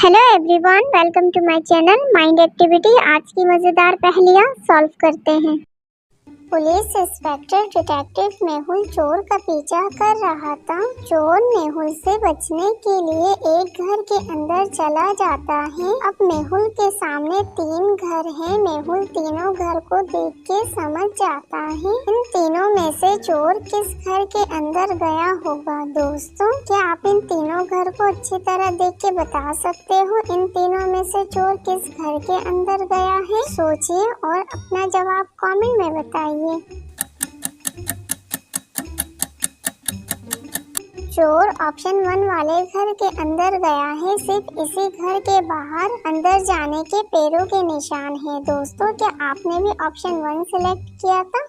Hello everyone, welcome to my channel mind activity. आज की मज़ेदार पहेलियाँ सॉल्व करते हैं। पुलिस इंस्पेक्टर डिटेक्टिव मेहुल चोर का पीछा कर रहा था। चोर मेहुल से बचने के लिए एक घर के अंदर चला जाता है। अब मेहुल के सामने 3 घर हैं। मेहुल तीनों घर को देख के समझ जाता है इन तीनों में से चोर किस घर के अंदर गया होगा। दोस्तों, क्या आप इन तीनों घर को अच्छी तरह देख के बता सकते हो इन तीनों में से चोर किस घर के अंदर गया है? सोचिए और अपना जवाब कमेंट में बताइए। चोर ऑप्शन 1 वाले घर के अंदर गया है। सिर्फ इसी घर के बाहर अंदर जाने के पैरों के निशान हैं। दोस्तों, क्या आपने भी ऑप्शन 1 सिलेक्ट किया था?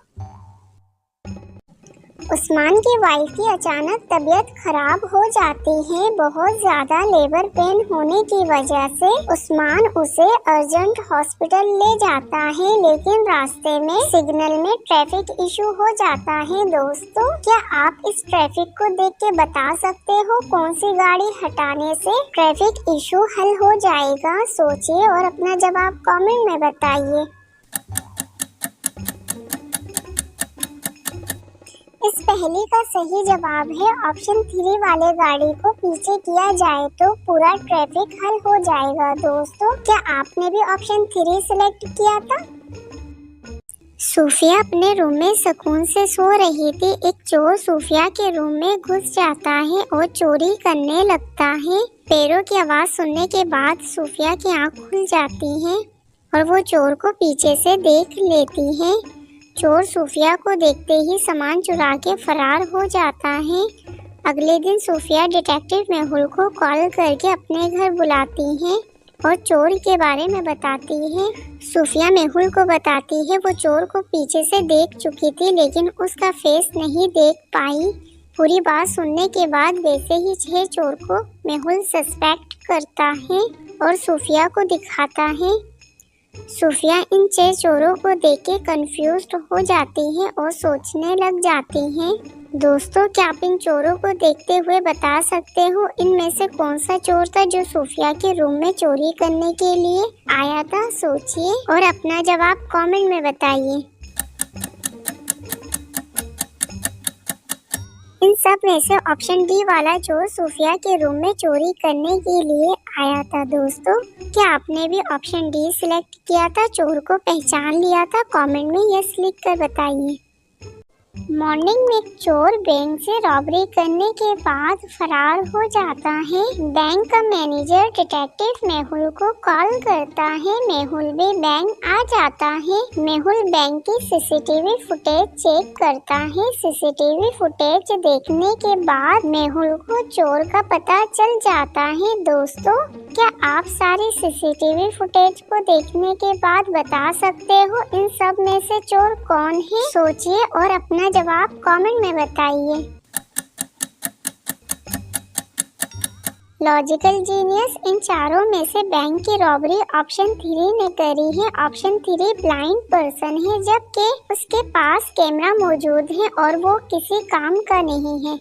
उस्मान की वाइफ की अचानक तबीयत खराब हो जाती है। बहुत ज्यादा लेबर पेन होने की वजह से उस्मान उसे अर्जेंट हॉस्पिटल ले जाता है, लेकिन रास्ते में सिग्नल में ट्रैफिक इशू हो जाता है। दोस्तों, क्या आप इस ट्रैफिक को देख के बता सकते हो कौन सी गाड़ी हटाने से ट्रैफिक इशू हल हो जाएगा? सोचिए और अपना जवाब कमेंट में बताइए। इस पहेली का सही जवाब है ऑप्शन 3 वाले गाड़ी को पीछे किया जाए तो पूरा ट्रैफिक हल हो जाएगा। दोस्तों, क्या आपने भी ऑप्शन 3 सिलेक्ट किया था? सूफिया अपने रूम में सुकून से सो रही थी। एक चोर सूफिया के रूम में घुस जाता है और चोरी करने लगता है। पैरों की आवाज सुनने के बाद सूफिया की आंख खुल जाती है और वो चोर को पीछे से देख लेती है। चोर सूफिया को देखते ही सामान चुरा के फरार हो जाता है। अगले दिन सूफिया डिटेक्टिव मेहुल को कॉल करके अपने घर बुलाती है और चोर के बारे में बताती है। सूफिया मेहुल को बताती है वो चोर को पीछे से देख चुकी थी, लेकिन उसका फेस नहीं देख पाई। पूरी बात सुनने के बाद वैसे ही 6 चोर को मेहुल सस्पेक्ट करता है और सूफिया को दिखाता है। सूफिया इन 6 चोरों को देख के कंफ्यूज्ड हो जाती है और सोचने लग जाती है। दोस्तों, क्या आप इन चोरों को देखते हुए बता सकते हो इनमें से कौन सा चोर था जो सूफिया के रूम में चोरी करने के लिए आया था? सोचिए और अपना जवाब कमेंट में बताइए। इन सब में से ऑप्शन डी वाला चोर सूफिया के रूम में चोरी करने के लिए आया था। दोस्तों, क्या आपने भी ऑप्शन डी सिलेक्ट किया था, चोर को पहचान लिया था? कमेंट में यस लिख कर बताइए। मॉर्निंग में एक चोर बैंक से रॉबरी करने के बाद फरार हो जाता है। बैंक का मैनेजर डिटेक्टिव मेहुल को कॉल करता है। मेहुल भी बैंक आ जाता है। मेहुल बैंक की सीसीटीवी फुटेज चेक करता है। सीसीटीवी फुटेज देखने के बाद मेहुल को चोर का पता चल जाता है। दोस्तों, क्या आप सारी सीसीटीवी फुटेज को देखने के बाद बता सकते हो इन सब में से चोर कौन है? सोचिए और अपना जवाब कमेंट में बताइए। लॉजिकल जीनियस इन चारों में से बैंक की रॉबरी ऑप्शन 3 ने करी है। ऑप्शन 3 ब्लाइंड पर्सन है, जबकि उसके पास कैमरा मौजूद है और वो किसी काम का नहीं है।